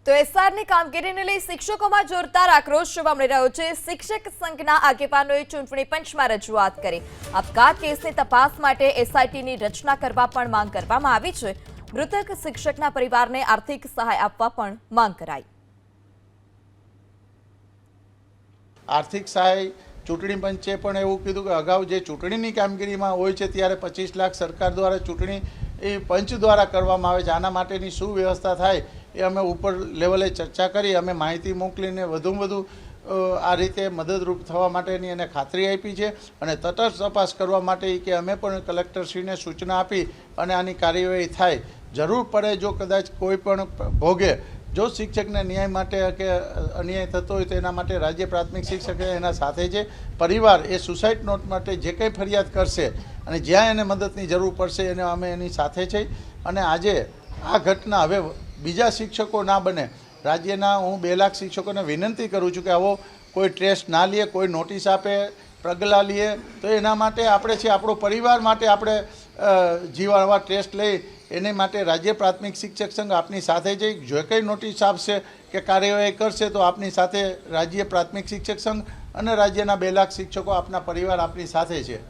તો એસઆરની કામગીરીને લઈ શિક્ષકોમાં જોરદાર આક્રોશ જોવા મળી રહ્યો છે। શિક્ષક સંઘના આગેવાનોએ ચૂંટણી પંચમાં રજૂઆત કરી। આપઘાત કેસની તપાસ માટે એસઆઈટીની રચના કરવા પણ માંગ કરવામાં આવી છે। મૃતક શિક્ષકના પરિવારને આર્થિક સહાય આપવા પણ માંગ કરાઈ। આર્થિક સહાય ચૂંટણી પંચે પણ એવું કીધું કે અગાઉ જે ચૂંટણીની કામગીરીમાં હોય છે ત્યારે 25 લાખ સરકાર દ્વારા ચૂંટણી પંચ દ્વારા કરવામાં આવે છે। આના માટેની શું વ્યવસ્થા થાય એ અમે ઉપર લેવલે ચર્ચા કરી, અમે માહિતી મોકલીને વધુમાં વધુ આ રીતે મદદરૂપ થવા માટેની એને ખાતરી આપી છે અને તટસ્થ તપાસ કરવા માટે કે અમે પણ કલેક્ટરશ્રીને સૂચના આપી અને આની કાર્યવાહી થાય। જરૂર પડે જો કદાચ કોઈ પણ ભોગે જો શિક્ષકને ન્યાય માટે કે અન્યાય થતો હોય તો એના માટે રાજ્ય પ્રાથમિક શિક્ષક એના સાથે છે। પરિવાર એ સુસાઇડ નોટ માટે જે કંઈ ફરિયાદ કરશે અને જ્યાં એને મદદની જરૂર પડશે એને અમે એની સાથે છીએ। અને આજે આ ઘટના હવે બીજા શિક્ષકો ના બને, રાજ્યના હું 2 લાખ શિક્ષકોને વિનંતી કરું છું કે આવો કોઈ ટ્રેસ્ટ ના લે, કોઈ નોટિસ આપે, પગલાં લે તો એના માટે આપણે છે, આપણો પરિવાર માટે આપણે જીવાડવા ટેસ્ટ લઈ એને માટે રાજ્ય પ્રાથમિક શિક્ષક સંઘ આપની સાથે જઈ જો કંઈ નોટિસ આપશે કે કાર્યવાહી કરશે તો આપની સાથે રાજ્ય પ્રાથમિક શિક્ષક સંઘ અને રાજ્યના 2 લાખ શિક્ષકો આપના પરિવાર આપની સાથે છે।